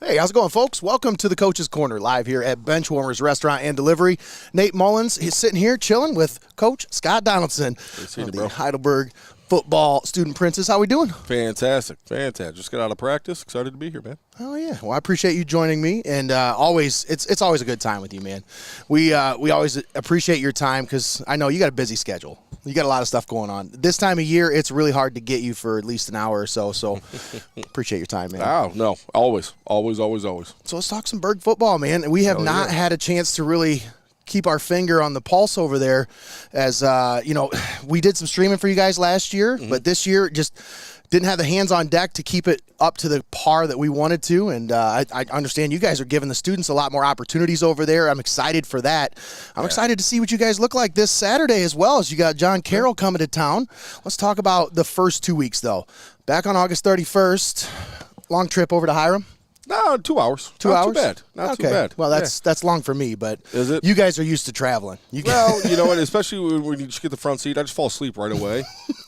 Hey, how's it going, folks? Welcome to the Coach's Corner, live here at Benchwarmers Restaurant and Delivery. Nate Mullins, he's sitting here chilling with Coach Scott Donaldson of the Heidelberg football student princes. How we doing? Fantastic. Just got out of practice. Excited to be here, man. Oh yeah. Well, I appreciate you joining me, and it's always a good time with you, man. We always appreciate your time because I know you got a busy schedule. You got a lot of stuff going on. This time of year, it's really hard to get you for at least an hour or so. So appreciate your time, man. Oh no, always. So let's talk some Berg football, man. We have not had a chance to really keep our finger on the pulse over there, as we did some streaming for you guys last year, but this year just didn't have the hands on deck to keep it up to the par that we wanted to. And I understand you guys are giving the students a lot more opportunities over there. I'm excited for that. I'm excited to see what you guys look like this Saturday as well, as you got John Carroll coming to town. Let's talk about the first 2 weeks, though. Back on August 31st, long trip over to Hiram. No, 2 hours. Not too bad. Not too bad. Well, that's long for me, but is it? You guys are used to traveling. Well, you know what? Especially when you just get the front seat, I just fall asleep right away,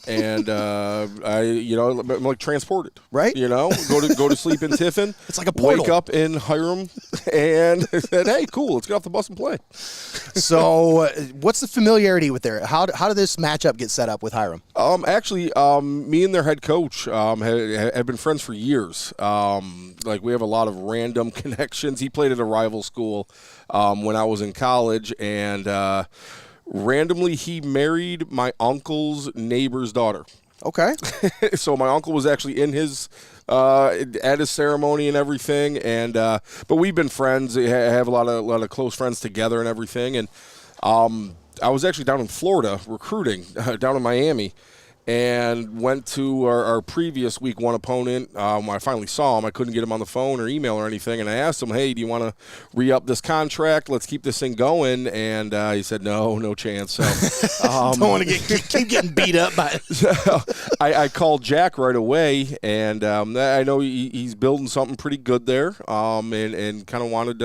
and I'm like transported. Right? You know, go to sleep in Tiffin. It's like a portal. Wake up in Hiram, and said, "Hey, cool, let's get off the bus and play." So, what's the familiarity with there? How did this matchup get set up with Hiram? Actually, me and their head coach have been friends for years. We have a lot of random connections. He played at a rival school when I was in college, and randomly he married my uncle's neighbor's daughter. Okay. So my uncle was actually in his at his ceremony and everything, and but we've been friends. I have a lot of close friends together and everything, and I was actually down in Florida recruiting down in Miami. And went to our previous week one opponent. When I finally saw him, I couldn't get him on the phone or email or anything. And I asked him, hey, do you want to re-up this contract? Let's keep this thing going. And he said, no chance. So don't want to keep getting beat up by it. So I called Jack right away, and I know he's building something pretty good there, and kind of wanted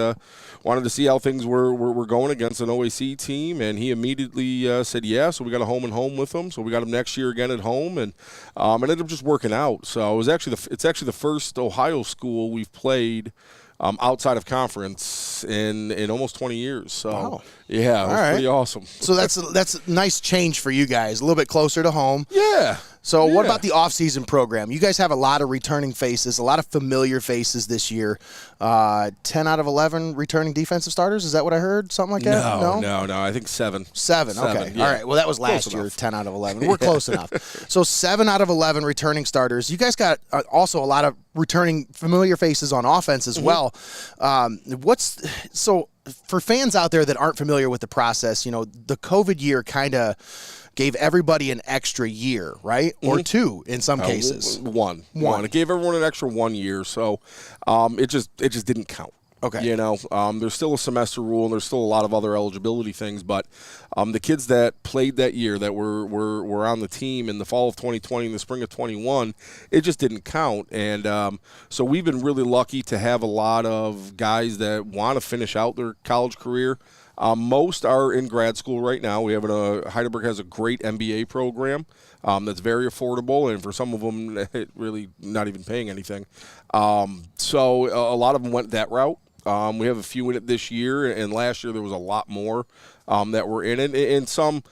to see how things were going against an OAC team, and he immediately said yeah. So we got a home and home with him. So we got him next year again at home, and it ended up just working out. So it was it's actually the first Ohio school we've played outside of conference in almost 20 years. So wow. Yeah, it was pretty awesome. So that's a nice change for you guys, a little bit closer to home. Yeah. So what about the off-season program? You guys have a lot of returning faces, a lot of familiar faces this year. 10 out of 11 returning defensive starters. Is that what I heard? Something like that? No. I think 7. 7. Okay. Yeah. All right. Well, that was last year, 10 out of 11. We're close enough. So 7 out of 11 returning starters. You guys got also a lot of returning familiar faces on offense as well. So for fans out there that aren't familiar with the process, the COVID year kind of gave everybody an extra year, right? Or 2 in some cases. One. It gave everyone an extra 1 year, so it just didn't count. Okay. There's still a semester rule, and there's still a lot of other eligibility things, but the kids that played that year that were on the team in the fall of 2020 and the spring of 21, it just didn't count. And so we've been really lucky to have a lot of guys that want to finish out their college career. Most are in grad school right now. We have Heidelberg has a great MBA program that's very affordable, and for some of them, it really not even paying anything. So a lot of them went that route. We have a few in it this year, and last year there was a lot more that were in it, and some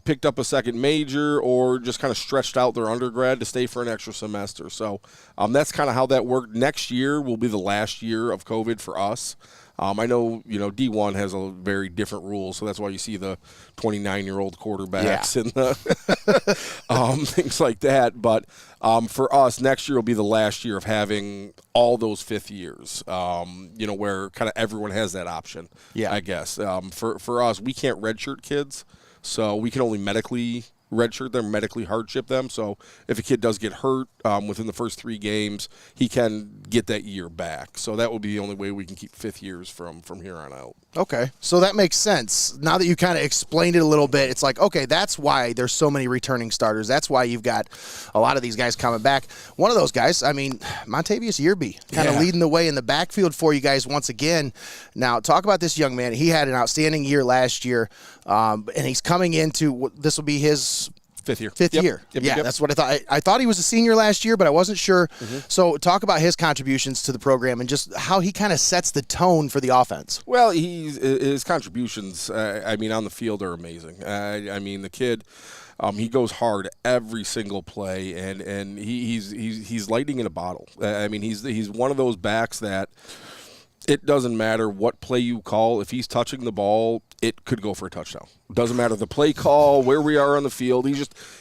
picked up a second major or just kind of stretched out their undergrad to stay for an extra semester. So that's kind of how that worked. Next year will be the last year of COVID for us. I know, D1 has a very different rule, so that's why you see the 29-year-old quarterbacks and the things like that. But for us, next year will be the last year of having all those fifth years, where kind of everyone has that option, I guess. For us, we can't redshirt kids, so we can only medically redshirt them, medically hardship them. So if a kid does get hurt within the first 3 games, he can get that year back. So that would be the only way we can keep fifth years from here on out. Okay, so that makes sense. Now that you kind of explained it a little bit, it's like, okay, that's why there's so many returning starters. That's why you've got a lot of these guys coming back. One of those guys, Montavious Yearby, kind of leading the way in the backfield for you guys once again. Now, talk about this young man. He had an outstanding year last year, and he's coming into – this will be his Fifth year. Fifth year. Yeah, that's what I thought. I thought he was a senior last year, but I wasn't sure. So talk about his contributions to the program and just how he kind of sets the tone for the offense. Well, his contributions, I mean, on the field are amazing. I mean, the kid, he goes hard every single play, and he's lightning in a bottle. I mean, he's one of those backs that it doesn't matter what play you call. If he's touching the ball, it could go for a touchdown. Doesn't matter the play call, where we are on the field.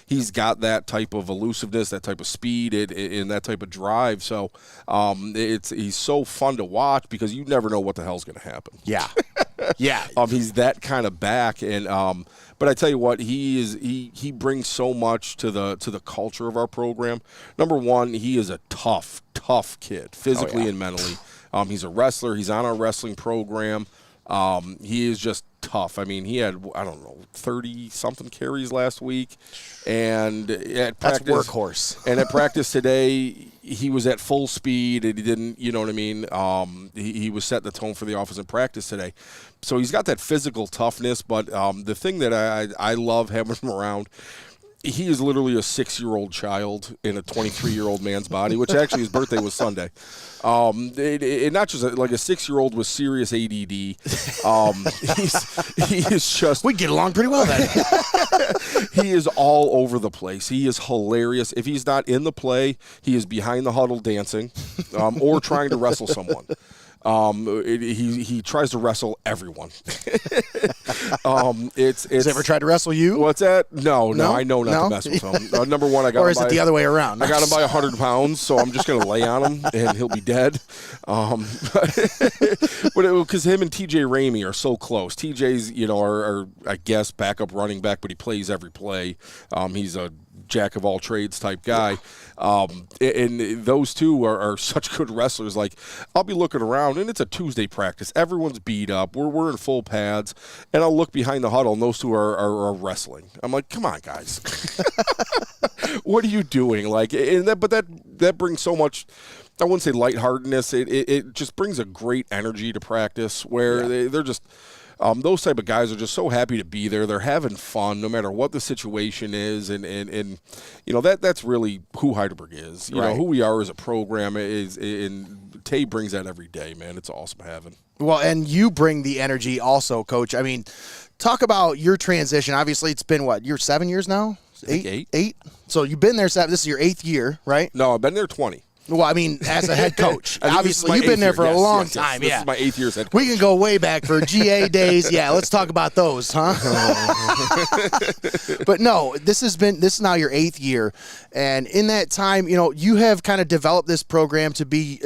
He's got that type of elusiveness, that type of speed, and that type of drive. So he's so fun to watch because you never know what the hell's going to happen. Yeah, yeah. He's that kind of back, and but I tell you what, he brings so much to the culture of our program. Number one, he is a tough kid, physically and mentally. He's a wrestler. He's on our wrestling program. He is just tough. I mean, he had, 30-something carries last week. And at practice, that's workhorse. And at practice today, he was at full speed, and he didn't, you know what I mean? He was setting the tone for the offense in practice today. So he's got that physical toughness, but the thing that I love having him around, he is literally a 6-year-old child in a 23-year-old man's body, which actually his birthday was Sunday. Not just like a 6-year-old with serious ADD. He is just. We get along pretty well then. He is all over the place. He is hilarious. If he's not in the play, he is behind the huddle dancing, or trying to wrestle someone. He tries to wrestle everyone. Has he ever tried to wrestle you? What's that? No, I know not to mess with him. Number one, I got. Or is it the other way around? I got him by 100 pounds, so I'm just going to lay on him and he'll be dead. Because him and TJ Ramey are so close. TJ's, are I guess backup running back, but he plays every play. He's a jack of all trades type guy. And those two are such good wrestlers. Like, I'll be looking around, and it's a Tuesday practice. Everyone's beat up. We're in full pads, and I'll look behind the huddle, and those two are wrestling. I'm like, come on, guys. What are you doing? Like, but that brings so much, I wouldn't say lightheartedness. It just brings a great energy to practice where they're just – those type of guys are just so happy to be there. They're having fun no matter what the situation is, and that's really who Heidelberg is. You know who we are as a program is, and Tay brings that every day, man. It's awesome having. Well, and you bring the energy also, Coach. I mean, talk about your transition. Obviously, it's been what, you're 7 years now? Eight. So you've been there 7. This is your 8th year, right? No, I've been there 20. Well, I mean, as a head coach, obviously you've been there for a long time. This is my 8th year as head coach. We can go way back for GA days. Yeah, let's talk about those, huh? But no, this is now your 8th year, and in that time, you have kind of developed this program to be.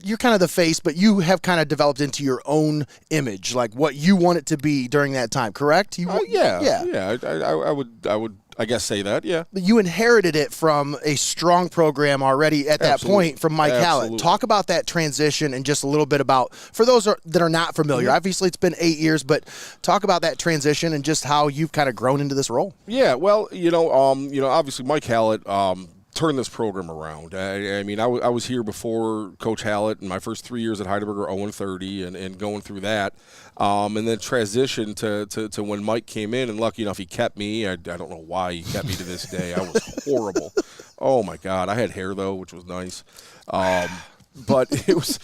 You're kind of the face, but you have kind of developed into your own image, like what you want it to be during that time. Correct? Yeah. I would. I guess say that, yeah. You inherited it from a strong program already at that point from Mike Hallett. Talk about that transition and just a little bit about, for those that are not familiar, obviously it's been 8 years, but talk about that transition and just how you've kind of grown into this role. Yeah, well, obviously Mike Hallett turn this program around. I mean, I was here before Coach Hallett, and my first 3 years at Heidelberg were 0-30 and going through that. And then transitioned to when Mike came in, and lucky enough he kept me. I don't know why he kept me to this day. I was horrible. Oh, my God. I had hair, though, which was nice. But it was,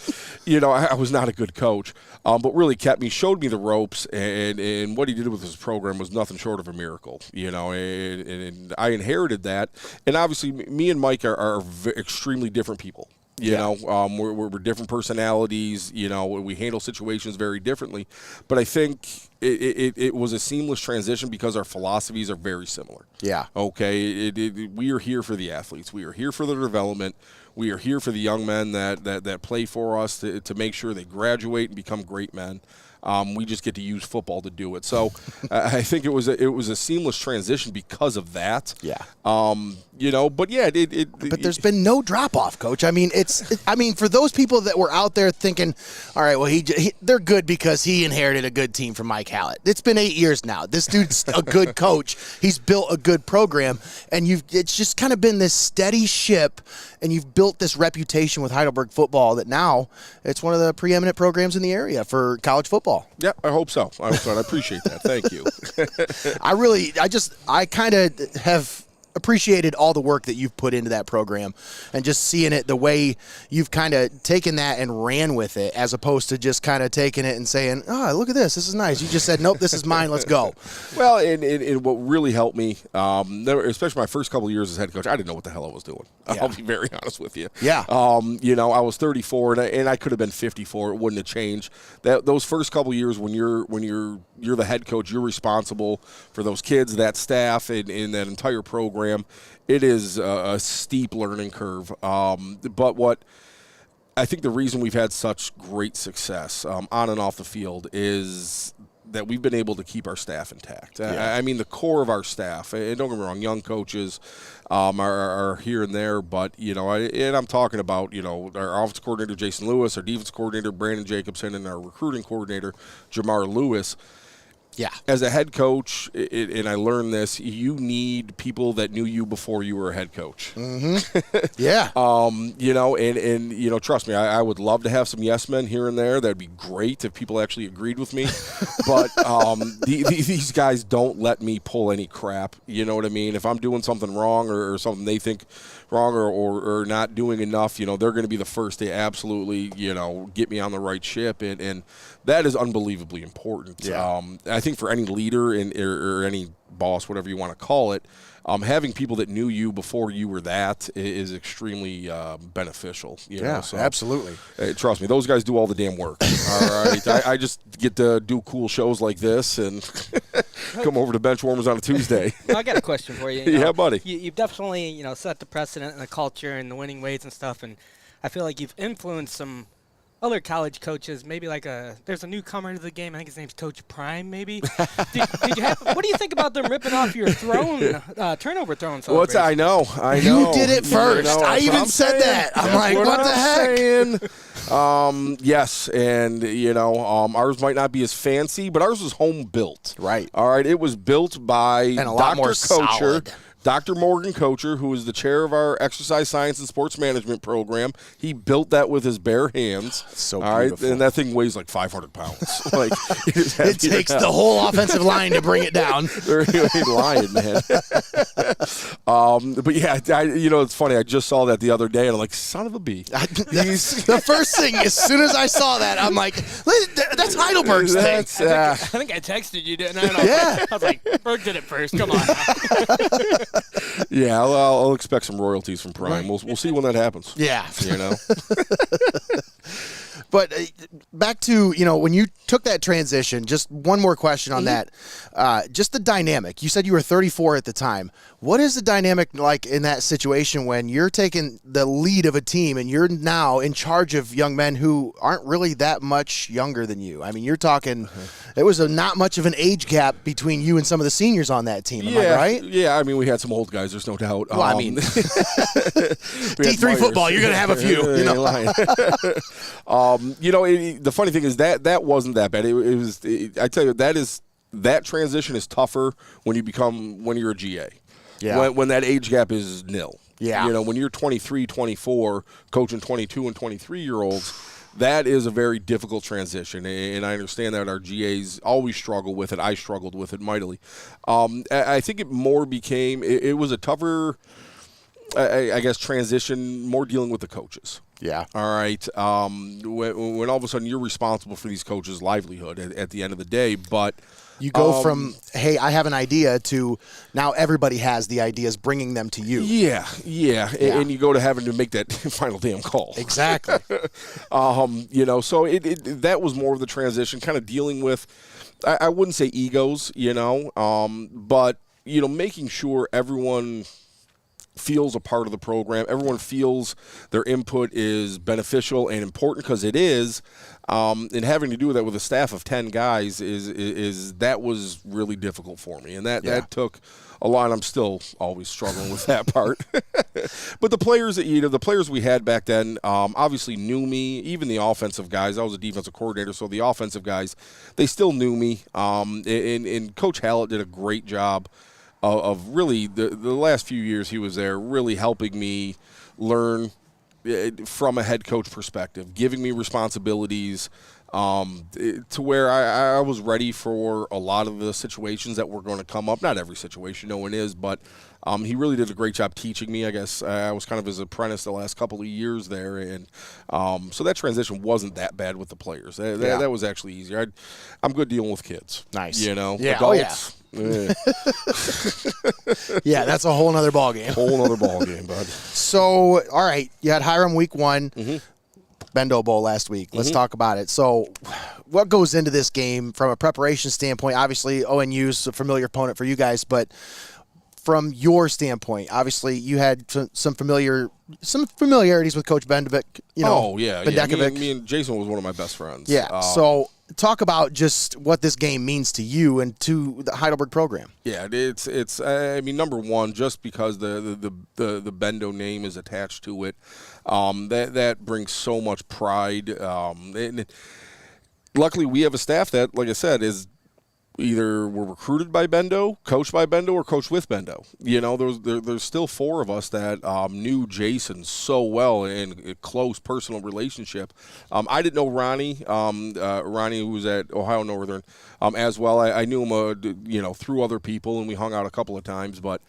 I was not a good coach. But really kept me, showed me the ropes, and what he did with his program was nothing short of a miracle, and I inherited that. And obviously, me and Mike are extremely different people. We're different personalities. We handle situations very differently. But I think it was a seamless transition because our philosophies are very similar. Yeah. Okay. We are here for the athletes. We are here for their development. We are here for the young men that play for us to make sure they graduate and become great men. We just get to use football to do it. So I think it was a seamless transition because of that. Yeah. But yeah, but there's been no drop off, Coach. I mean, for those people that were out there thinking, all right, well, they're good because he inherited a good team from Mike Hallett. It's been 8 years now. This dude's a good coach. He's built a good program, and it's just kind of been this steady ship, and you've built this reputation with Heidelberg football that now it's one of the preeminent programs in the area for college football. Yeah, I hope so. I appreciate that. Thank you. I kind of have appreciated all the work that you've put into that program, and just seeing it the way you've kind of taken that and ran with it, as opposed to just kind of taking it and saying, "Oh, look at this is nice." You just said, "Nope, this is mine. Let's go." Well, and what really helped me, especially my first couple of years as head coach, I didn't know what the hell I was doing. Yeah. I'll be very honest with you. Yeah. I was 34, and I could have been 54. It wouldn't have changed. Those first couple of years when you're the head coach, you're responsible for those kids, that staff, and that entire program. It is a steep learning curve. But what I think the reason we've had such great success on and off the field is that we've been able to keep our staff intact. Yeah. I mean, the core of our staff, and don't get me wrong, young coaches are here and there, but, and I'm talking about, our offensive coordinator, Jason Lewis, our defense coordinator, Brandon Jacobson, and our recruiting coordinator, Jamar Lewis. Yeah. As a head coach, and I learned this, you need people that knew you before you were a head coach. Mm-hmm. Yeah. Trust me, I would love to have some yes men here and there. That'd be great if people actually agreed with me. But these guys don't let me pull any crap. You know what I mean? If I'm doing something wrong or something they think wrong or not doing enough, they're going to be the first to absolutely, get me on the right ship. And that is unbelievably important. Yeah. I think for any leader or any boss, whatever you want to call it, having people that knew you before you were that is extremely beneficial. So, absolutely. Trust me, those guys do all the damn work. All right, I just get to do cool shows like this and come over to Benchwarmers on a Tuesday. I got a question for you. Yeah, buddy. You've definitely set the precedent and the culture and the winning ways and stuff, and I feel like you've influenced some other college coaches, maybe there's a newcomer to the game. I think his name's Coach Prime, maybe. What do you think about them ripping off your turnover throne celebration? I know. You did it first. I even said that. I'm like, what the heck? Yes, and ours might not be as fancy, but ours was home built. Right. All right. It was built by and a lot more solid. Dr. Morgan Kocher, who is the chair of our exercise science and sports management program. He built that with his bare hands. So all beautiful. Right? And that thing weighs like 500 pounds. It takes the whole offensive line to bring it down. They're lying, man. But yeah, it's funny. I just saw that the other day, and I'm like, son of a bee. The first thing, as soon as I saw that, I'm like, that's Heidelberg's thing. I think I texted you, didn't I? Yeah. I was like, Berg did it first. Come on. Yeah, I'll expect some royalties from Prime. We'll see when that happens. Yeah. But back to, when you took that transition, just one more question on that. Just the dynamic. You said you were 34 at the time. What is the dynamic like in that situation when you're taking the lead of a team and you're now in charge of young men who aren't really that much younger than you? I mean, you're talking, it was not much of an age gap between you and some of the seniors on that team. Am I right? Yeah, I mean, we had some old guys, there's no doubt. Well, I mean, D3 football, you're going to have a few. The funny thing is that wasn't that bad. I tell you, that transition is tougher when you're a GA. Yeah. When that age gap is nil. Yeah. When you're 23, 24, coaching 22 and 23-year-olds, that is a very difficult transition, and I understand that our GAs always struggle with it. I struggled with it mightily. I think it more became it was a tougher, I guess, transition, more dealing with the coaches. Yeah. All right. When all of a sudden you're responsible for these coaches' livelihood at the end of the day, but you go from, hey, I have an idea, to now everybody has the ideas, bringing them to you. Yeah. And you go to having to make that final damn call. Exactly. So that was more of the transition, kind of dealing with, I wouldn't say egos, but, making sure everyone feels a part of the program. Everyone feels their input is beneficial and important, because it is. And having to do that with a staff of 10 guys is that was really difficult for me, and that took a lot. I'm still always struggling with that part. But the players the players we had back then obviously knew me. Even the offensive guys. I was a defensive coordinator, so the offensive guys, they still knew me. And Coach Hallett did a great job of really the last few years he was there, really helping me learn from a head coach perspective, giving me responsibilities to where I was ready for a lot of the situations that were going to come up. Not every situation, no one is, but he really did a great job teaching me. I guess I was kind of his apprentice the last couple of years there, and so that transition wasn't that bad with the players. That was actually easier. I'm good dealing with kids. Nice. You know, yeah. adults. Oh, yeah. Yeah, that's a whole nother ballgame. Whole nother ballgame, bud. So, all right, you had Hiram week 1. Mm-hmm. Bendo Bowl last week. Let's talk about it. So, what goes into this game from a preparation standpoint? Obviously, ONU's a familiar opponent for you guys, but from your standpoint, obviously you had some familiarities with Coach Bendevic. Bendekovic. Me and Jason was one of my best friends. Yeah. So, talk about just what this game means to you and to the Heidelberg program. Yeah, it's. I mean, number one, just because the Bendo name is attached to it, that brings so much pride. And luckily, we have a staff that, like I said, is either were recruited by Bendo, coached by Bendo, or coached with Bendo. You know, there's still 4 of us that knew Jason so well in a close personal relationship. I didn't know Ronnie, who was at Ohio Northern, as well. I knew him, through other people, and we hung out a couple of times. But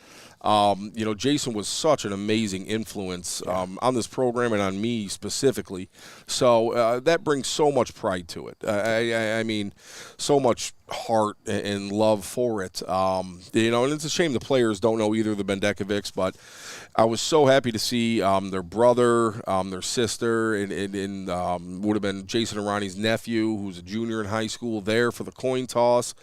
Jason was such an amazing influence on this program and on me specifically. So that brings so much pride to it. I mean, so much heart and love for it. And it's a shame the players don't know either of the Bendekovics, but I was so happy to see their brother, their sister, and would have been Jason and Ronnie's nephew, who's a junior in high school, there for the coin toss.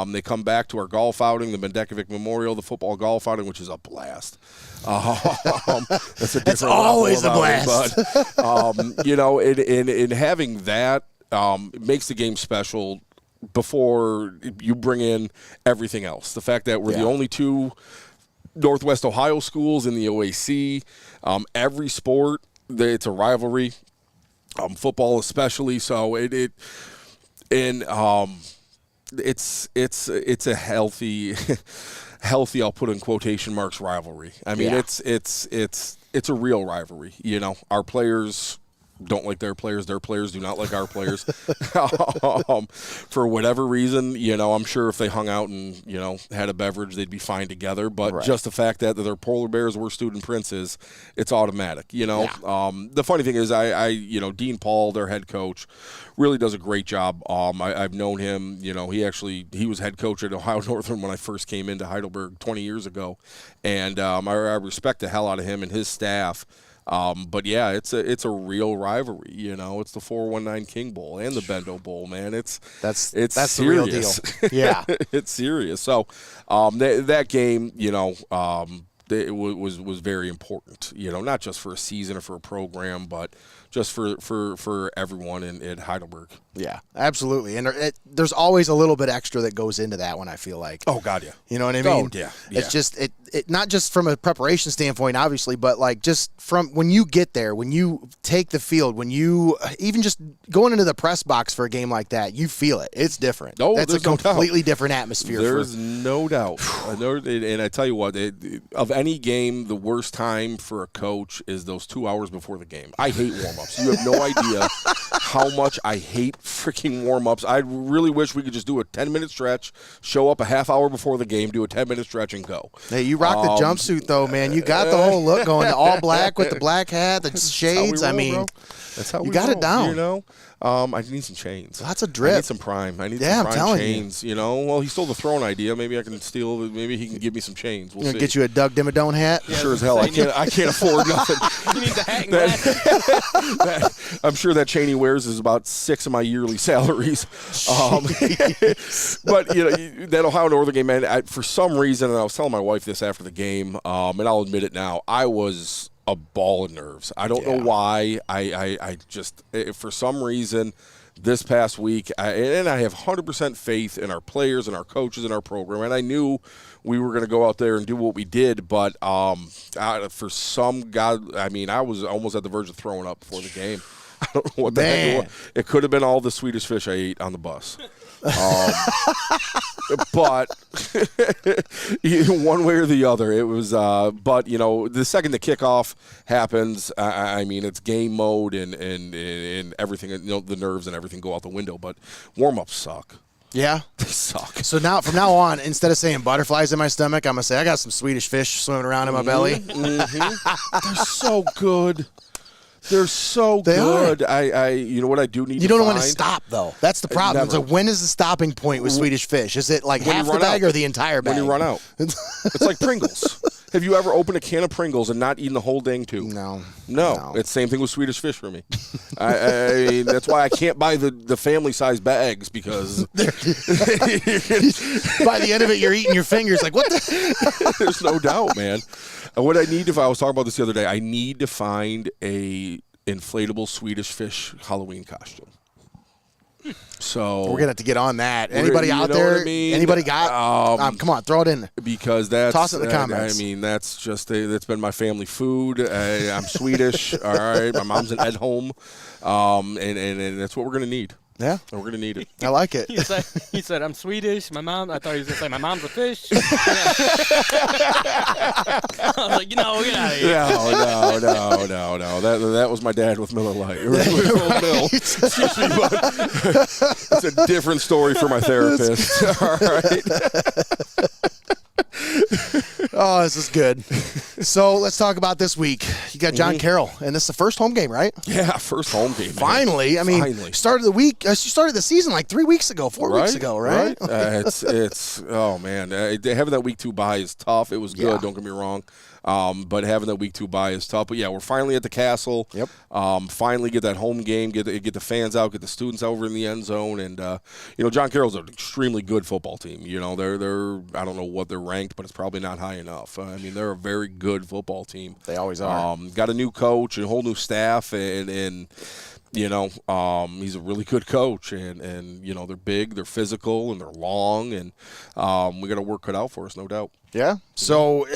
They come back to our golf outing, the Bendekovic Memorial, the football golf outing, which is a blast. That's a different It's always a blast. But, in having that, it makes the game special before you bring in everything else. The fact that we're the only 2 Northwest Ohio schools in the OAC, every sport, it's a rivalry, football especially. So it's a healthy, I'll put in quotation marks, rivalry. I mean, it's a real rivalry. Our players don't like their players do not like our players. For whatever reason, I'm sure if they hung out and, had a beverage, they'd be fine together. But just the fact that they're polar bears, we're student princes, it's automatic, The funny thing is Dean Paul, their head coach, really does a great job. I've known him, he was head coach at Ohio Northern when I first came into Heidelberg 20 years ago. And I respect the hell out of him and his staff. But yeah, it's a real rivalry. It's the 419 King Bowl and the Bendo Bowl, man. That's serious. The real deal. Yeah, it's serious. So that game, it was very important. Not just for a season or for a program, but just for everyone at Heidelberg. Yeah, absolutely. And there's always a little bit extra that goes into that one, I feel like. Oh, God, yeah. You know what I mean? Oh, yeah. It's just, it not just from a preparation standpoint, obviously, but like just from when you get there, when you take the field, when you even just going into the press box for a game like that, you feel it. It's different. Oh, that's a completely different atmosphere. There's no doubt. And I tell you what, of any game, the worst time for a coach is those 2 hours before the game. I hate warm-ups. You have no idea how much I hate freaking warm-ups. I really wish we could just do a 10-minute stretch, show up a half hour before the game, do a 10-minute stretch, and go. Hey, you rock the jumpsuit, though, man. You got the whole look going, the all black with the black hat, the shades. Roll, that's how we got it down. I need some chains. Lots of drip. I need some prime. I need some prime I'm chains. Well, he stole the throne idea. Maybe I can steal. Maybe he can give me some chains. We'll see. Get you a Doug Dimmadome hat. Yeah, sure as hell. I can't afford nothing. You need the hat and glasses. I'm sure that chain he wears is about 6 of my yearly salaries. But that Ohio Northern game, man. For some reason, and I was telling my wife this after the game, and I'll admit it now, I was a ball of nerves. I don't know why. I just, for some reason, this past week, I have 100% faith in our players and our coaches and our program, and I knew we were going to go out there and do what we did, but for some God, I was almost at the verge of throwing up before the game. I don't know what the heck it was. It could have been all the Swedish fish I ate on the bus. But one way or the other, it was. But the second the kickoff happens, it's game mode and everything. The nerves and everything go out the window. But warm-ups suck. Yeah. They suck. So now, from now on, instead of saying butterflies in my stomach, I'm gonna say I got some Swedish fish swimming around in my belly. They're so good. They're so They good. You know what I do need. You to don't know when find? to stop, though. That's the problem. Never. So when is the stopping point with Swedish fish? Is it like When half you the run bag out. or the entire bag? When you run out. It's like Pringles. Have you ever opened a can of Pringles and not eaten the whole dang tube? No. No. It's the same thing with Swedish fish for me. I that's why I can't buy the family size bags because By the end of it, you're eating your fingers like, what the? there's no doubt, man. What I need, if I was talking about this the other day, I need to find a inflatable Swedish fish Halloween costume. So We're gonna have to get on that. Anybody you out know there? what I mean? Anybody got? Come on, throw it in. because that's Toss it in the comments. I mean, that's just that's been my family food. I'm Swedish. All right, my mom's an Edholm, and that's what we're gonna need. Yeah, We're gonna need it. I like it. He said, I'm Swedish. My mom, I thought he was going to say, my mom's a fish. I was like, get out of here. No. That was my dad with Miller Lite. Mill. Excuse me, but it's a different story for my therapist. All right. Oh, this is good. So let's talk about this week. You got John Carroll, and this is the first home game, right? Yeah, first home game. Man. Finally, I mean, Finally. started the week. She started the season like 3 weeks ago, 4 weeks ago, right? It's oh man, having that week 2 bye is tough. It was good. Yeah. Don't get me wrong. But having that week 2 bye is tough. But yeah, we're finally at the Castle. Yep. Finally get that home game. Get the fans out. Get the students over in the end zone. And John Carroll's an extremely good football team. They're I don't know what they're ranked, but it's probably not high enough. I mean, they're a very good football team. They always are. Got a new coach, a whole new staff, and he's a really good coach, and they're big, they're physical, and they're long, and we got to work cut out for us, no doubt. Yeah. So,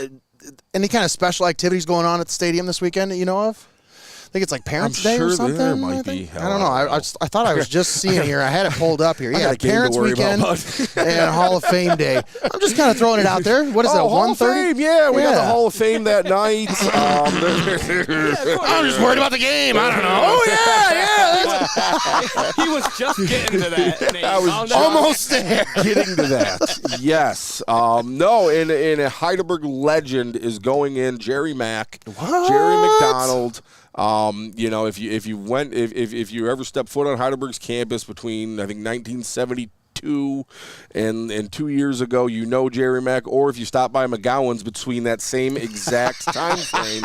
any kind of special activities going on at the stadium this weekend that you know of? I think it's like Parents' I'm Day sure or something. there might be. I don't know. I thought I was just seeing here. I had it pulled up here. I Yeah, got a game to Parents' worry about, Weekend and Hall of Fame Day. I'm just kind of throwing it out there. What is that? Hall of 1:30? Fame, yeah, we got the Hall of Fame that night. I'm just worried about the game. I don't know. Oh yeah. He was just getting to that. And I was found out. Almost there. Getting to that, yes. No, and a Heidelberg legend is going in. Jerry Mack, What? Jerry McDonald. If you ever step foot on Heidelberg's campus between I think 1972 and 2 years ago, Jerry Mack, or if you stop by McGowan's between that same exact time frame,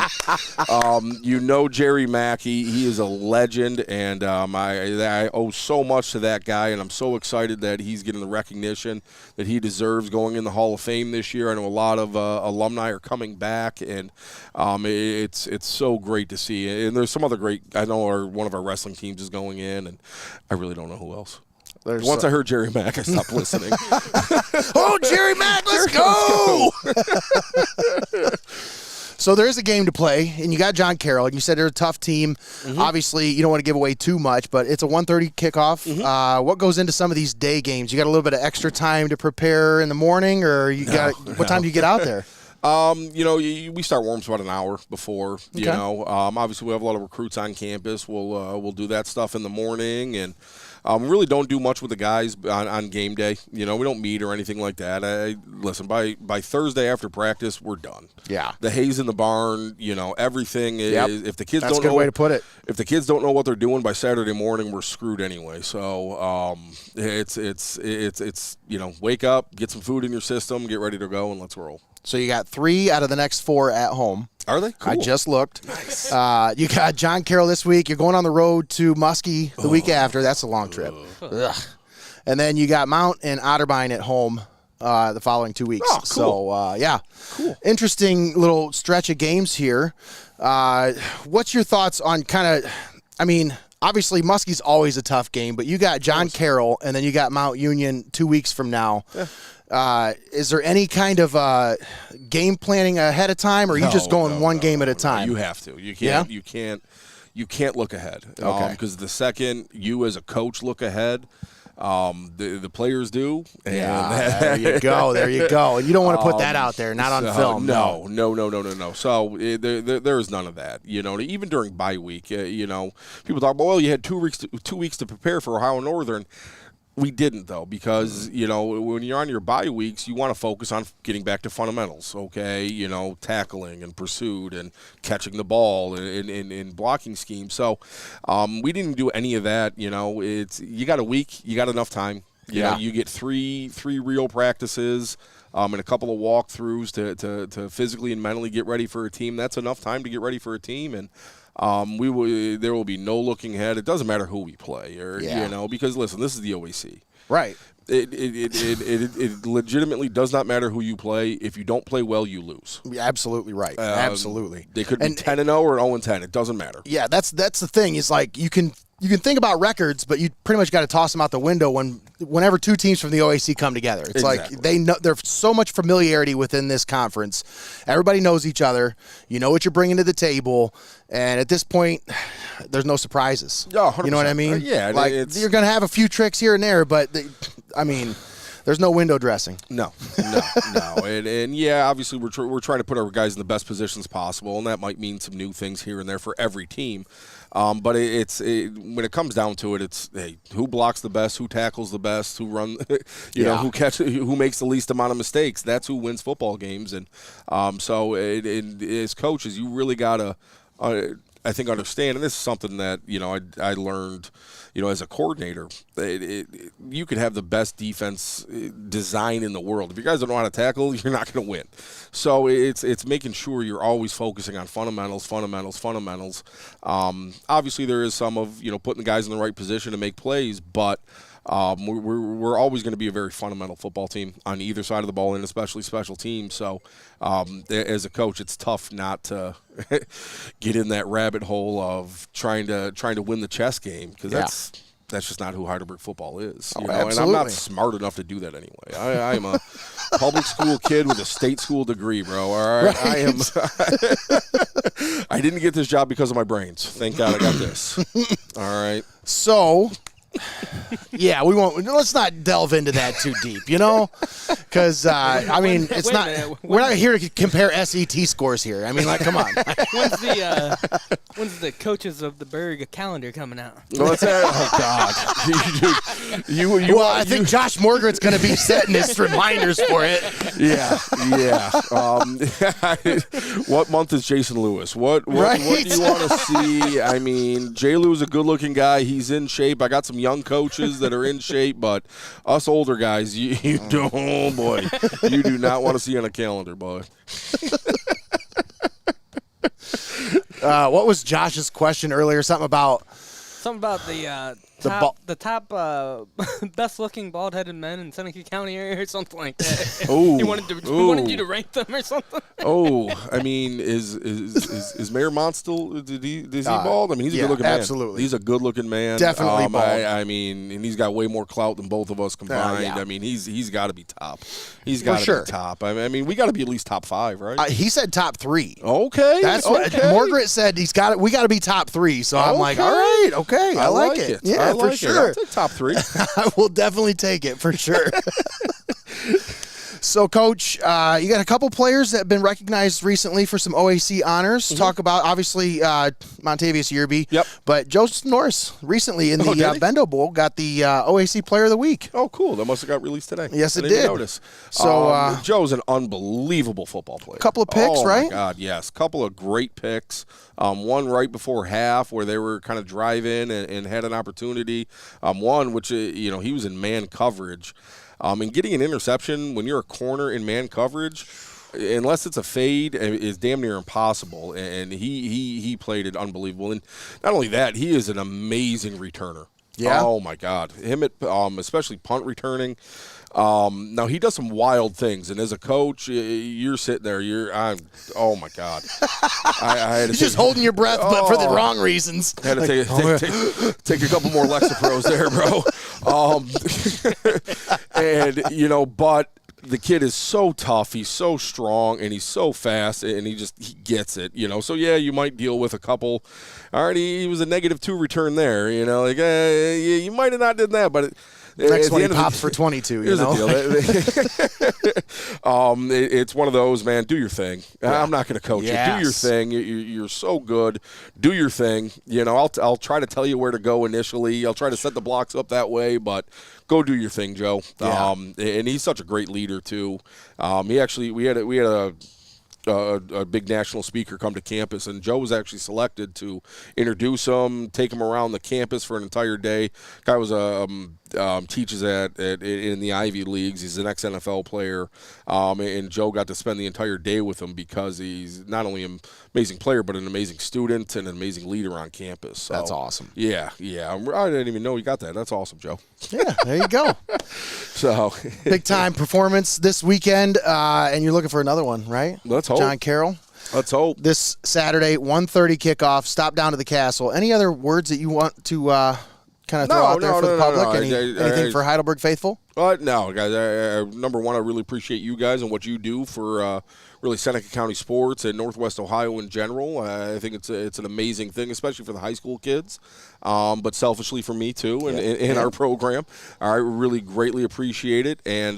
Jerry Mack. He is a legend, and I owe so much to that guy, and I'm so excited that he's getting the recognition that he deserves going in the Hall of Fame this year. I know a lot of alumni are coming back, and it's so great to see. And there's some other great. I know one of our wrestling teams is going in, and I really don't know who else. Once I heard Jerry Mack, I stopped listening. Oh, Jerry Mack, let's go! So there is a game to play, and you got John Carroll, and you said they're a tough team. Obviously, you don't want to give away too much, but it's a 1:30 kickoff. What goes into some of these day games? You got a little bit of extra time to prepare in the morning, or what time do you get out there? We start warm-ups about an hour before. Okay. Obviously we have a lot of recruits on campus. We'll do that stuff in the morning, and we really don't do much with the guys on game day. We don't meet or anything like that. Listen, by Thursday after practice, we're done. Yeah. The hay's in the barn. Everything is. Yep. If the kids That's don't a good know way to put it. If the kids don't know what they're doing by Saturday morning, we're screwed anyway. So it's wake up, get some food in your system, get ready to go, and let's roll. So you got 3 out of the next 4 at home. Are they? Cool. I just looked. Nice. You got John Carroll this week. You're going on the road to Muskie the week after. That's a long trip. Ugh. And then you got Mount and Otterbein at home the following 2 weeks. Oh, cool. So, Cool. Interesting little stretch of games here. What's your thoughts on obviously Muskie's always a tough game, but you got John Carroll, and then you got Mount Union 2 weeks from now. Yeah. Is there any kind of game planning ahead of time, or are you just going one game at a time? You have to. You can't. Yeah? You can't look ahead. Okay. Because the second you as a coach look ahead, the players do. And there you go. And you don't want to put that out there, not on film. No. So there is none of that. Even during bye week, people talk about, well, you had 2 weeks to prepare for Ohio Northern. We didn't, though, because, when you're on your bye weeks, you want to focus on getting back to fundamentals, okay? Tackling and pursuit and catching the ball and blocking scheme. So we didn't do any of that. You got a week, you got enough time. You get three real practices and a couple of walkthroughs to physically and mentally get ready for a team. That's enough time to get ready for a team, and there will be no looking ahead. It doesn't matter who we play, because listen, this is the OAC. Right. It legitimately does not matter who you play. If you don't play well, you lose. Absolutely right. Absolutely. They could be 10-0 or 0-10. It doesn't matter. Yeah, that's the thing. Is like you can think about records, but you pretty much got to toss them out the window whenever two teams from the OAC come together. It's exactly. like they know there's so much familiarity within this conference. Everybody knows each other. You know what you're bringing to the table, and at this point, there's no surprises. Oh, 100%. You know what I mean? Yeah. Like you're going to have a few tricks here and there, but there's no window dressing. No. And yeah, obviously we're trying to put our guys in the best positions possible, and that might mean some new things here and there for every team. But when it comes down to it, it's who blocks the best, who tackles the best, who who makes the least amount of mistakes. That's who wins football games. And so as coaches, you really gotta. I think understand, and this is something that I learned, as a coordinator. You could have the best defense design in the world. If you guys don't know how to tackle, you're not going to win. So it's making sure you're always focusing on fundamentals. Obviously, there is some of putting the guys in the right position to make plays, but. We're always going to be a very fundamental football team on either side of the ball, and especially special teams. So, as a coach, it's tough not to get in that rabbit hole of trying to win the chess game, because that's just not who Heidelberg football is. And I'm not smart enough to do that anyway. I am a public school kid with a state school degree, bro. All right, I am. I didn't get this job because of my brains. Thank God I got this. All right. So. Yeah, we won't. Let's not delve into that too deep, because it's not. We're not here to compare SET scores here. I mean, come on. When's the coaches of the Berg calendar coming out? Well, oh God, I think Josh Morgrett's going to be setting his reminders for it. Yeah. What month is Jason Lewis? What do you want to see? I mean, J. Lou's a good-looking guy. He's in shape. I got some young coaches that are in shape, but us older guys, you don't. Oh boy, you do not want to see on a calendar, boy. What was Josh's question earlier? Something about the top best looking bald headed men in Seneca County area or something like that. Oh, he wanted you to rank them or something. Oh, I mean, is Mayor Mont still? Is he bald? I mean, he's a good looking man. Absolutely, he's a good looking man. Definitely bald. I mean, and he's got way more clout than both of us combined. I mean, he's got to be top. He's got to be top. I mean, we got to be at least top 5, right? He said top 3. Okay, that's what Morgret said. We got to be top 3. So I'm like, all right, okay, I like it. Yeah, for sure. I'll take top 3. I will definitely take it for sure. So, Coach, you got a couple players that have been recognized recently for some OAC honors. Mm-hmm. Talk about, obviously, Montavious Yearby. Yep. But Joseph Norris recently in the Bendo Bowl got the OAC Player of the Week. Oh, cool. That must have got released today. Yes, it did. did. Notice. So, Joe's an unbelievable football player. Couple of picks, right? Oh, my God, yes. Couple of great picks. One right before half where they were kind of drive-in and had an opportunity. One, which, he was in man coverage. And getting an interception when you're a corner in man coverage, unless it's a fade, is damn near impossible. And he played it unbelievable. And not only that, he is an amazing returner. Yeah. Oh my God, him at especially punt returning. Now he does some wild things, and as a coach, you're sitting there. Oh my God, I had to you're just holding your breath, but for the wrong reasons. Had to take a couple more Lexapros there, bro. And but the kid is so tough. He's so strong, and he's so fast, and he gets it. So yeah, you might deal with a couple. Already, he was a -2 return there. You might have not did that, but. Next one he pops for 22. Here's the deal. It's one of those, man. Do your thing. Yeah. I'm not going to coach you. Do your thing. You're so good. Do your thing. I'll try to tell you where to go initially. I'll try to set the blocks up that way, but go do your thing, Joe. Yeah. And he's such a great leader too. We had a big national speaker come to campus, and Joe was actually selected to introduce him, take him around the campus for an entire day. Guy was teaches in the Ivy Leagues. He's an ex-NFL player, and Joe got to spend the entire day with him because he's not only an amazing player but an amazing student and an amazing leader on campus. So, that's awesome. Yeah. I didn't even know you got that. That's awesome, Joe. Yeah, there you go. So big time performance this weekend, and you're looking for another one, right? Let's hope. John Carroll. Let's hope. This Saturday, 1:30 kickoff. Stop down to the Castle. Any other words that you want to kind of throw out there for the public? Anything for Heidelberg faithful? No, guys. Number one, I really appreciate you guys and what you do for really Seneca County sports and Northwest Ohio in general. I think it's an amazing thing, especially for the high school kids, but selfishly for me too, in our program. I really greatly appreciate it, and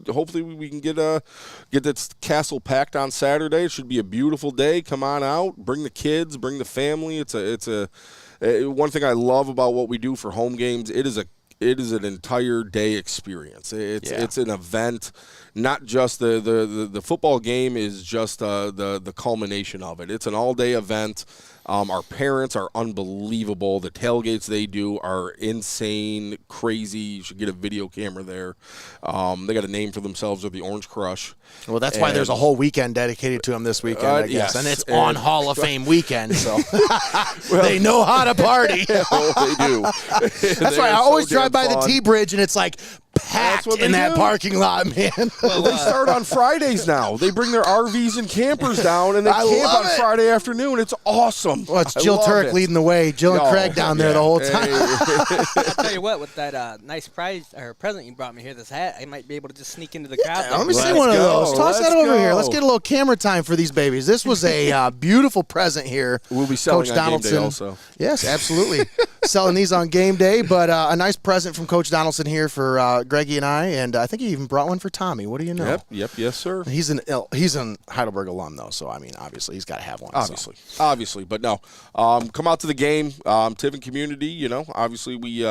hopefully we can get this castle packed on Saturday. It should be a beautiful day. Come on out, bring the kids, bring the family. It's a one thing I love about what we do for home games. It is an entire day experience. It's an event. Not just the football game is just the culmination of it. It's an all-day event. Our parents are unbelievable. The tailgates they do are insane, crazy. You should get a video camera there. They got a name for themselves. They're the Orange Crush. Well, that's why there's a whole weekend dedicated to them this weekend, I guess. Yes. And it's on Hall of Fame weekend, so they know how to party. They do. That's why I always drive by the T-Bridge, and it's like packed in that parking lot, man. Well, they start on Fridays now. They bring their RVs and campers down, and they camp on Friday afternoon. It's awesome. Well, it's Jill Turek leading the way. Jill and Craig down there the whole time. I'll tell you what, with that nice prize or present you brought me here, this hat, I might be able to just sneak into the crowd. Let me see one of those. Toss that over here. Let's get a little camera time for these babies. This was a beautiful present here. We'll be selling Coach on Donaldson. game day also. Yes, absolutely. Selling these on game day, but a nice present from Coach Donaldson here for Greggy and I think he even brought one for Tommy. What do you know? Yep, yes, sir. He's an Heidelberg alum, though, so, I mean, obviously he's got to have one. Obviously. But no, come out to the game. Tiffin community, obviously we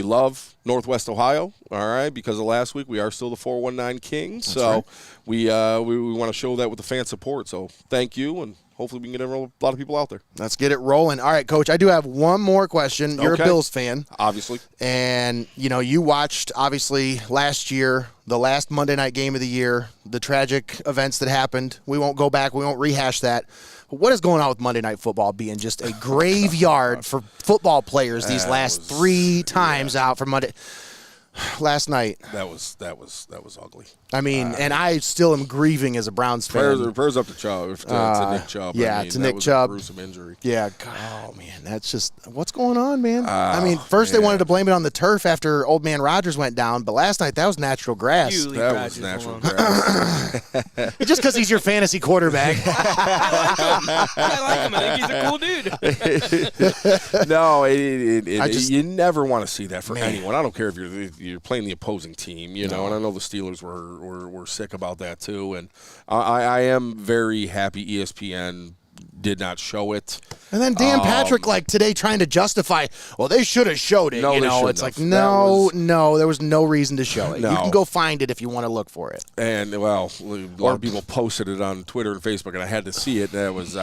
love Northwest Ohio, all right, because of last week we are still the 419 Kings. That's so right. we want to show that with the fan support. So thank you, and hopefully we can get a lot of people out there. Let's get it rolling. All right, Coach, I do have one more question. You're a Bills fan. Obviously. And, you watched, obviously, last year, the last Monday night game of the year, the tragic events that happened. We won't go back. We won't rehash that. But what is going on with Monday Night Football being just a graveyard for football players these last 3 times out for Monday? Last night. That was ugly. I mean, and I still am grieving as a Browns fan. Prayers up to Chubb, to Nick Chubb. Yeah, to Nick Chubb. A gruesome injury. Yeah. Oh, man, that's just what's going on, man. I mean, first they wanted to blame it on the turf after Old Man Rogers went down, but last night that was natural grass. That was natural grass. Just because he's your fantasy quarterback. I like him. I think he's a cool dude. No, you never want to see that for anyone. I don't care if you're playing the opposing team, and I know the Steelers were sick about that too. And I am very happy ESPN did not show it. And then Dan Patrick, today, trying to justify, well, they should have showed it. No, it's like, no, there was no reason to show it. No. You can go find it if you want to look for it. And, well, a lot of people posted it on Twitter and Facebook, and I had to see it. That was,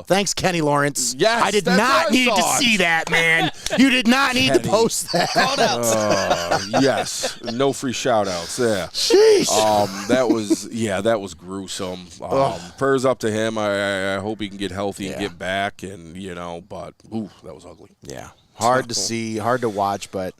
Thanks, Kenny Lawrence. Yes, I did not need to see that, man. You did not need to post that. Yes. No free shout-outs. Yeah. Sheesh. That was gruesome. Prayers up to him. I hope he can get healthy and get back, and but that was ugly. Yeah, hard to see, hard to watch, but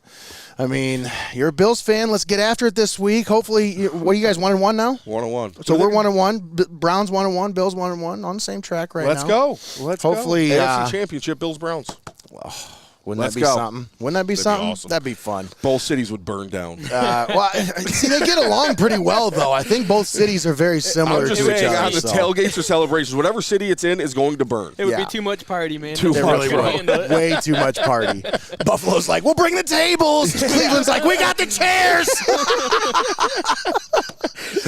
I mean, you're a Bills fan. Let's get after it this week. Hopefully, what are you guys 1-1 now? 1-1. So we're 1-1. Browns 1-1. Bills 1-1 on the same track right Let's now. go. Let's hopefully, go. AFC Championship, Bills Browns. Wouldn't Let's that be go. something? Wouldn't that be That'd be something? awesome. That'd be fun. Both cities would burn down. Well, see, they get along pretty well, though. I think both cities are very similar I'm just to each saying, other. on the so. tailgates or celebrations, whatever city it's in is going to burn. It would Yeah. be too much party, man. Too It much really party. would. Way too much party. Buffalo's like, we'll bring the tables. Cleveland's like, we got the chairs.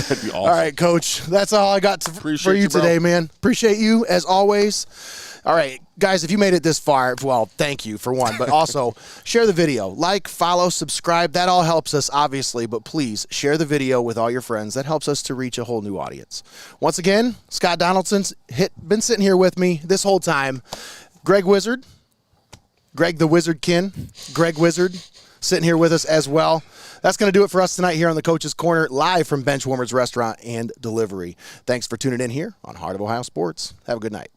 That'd be awesome. All right, Coach. That's all I got for Appreciate you you, bro. today, man. Appreciate you, as always. All right, guys, if you made it this far, well, thank you for one, but also share the video. Like, follow, subscribe. That all helps us, obviously, but please share the video with all your friends. That helps us to reach a whole new audience. Once again, Scott Donaldson's been sitting here with me this whole time. Greg Wizard, Greg the Wizard Kin, Greg Wizard, sitting here with us as well. That's going to do it for us tonight here on the Coach's Corner, live from Benchwarmers Restaurant and Delivery. Thanks for tuning in here on Heart of Ohio Sports. Have a good night.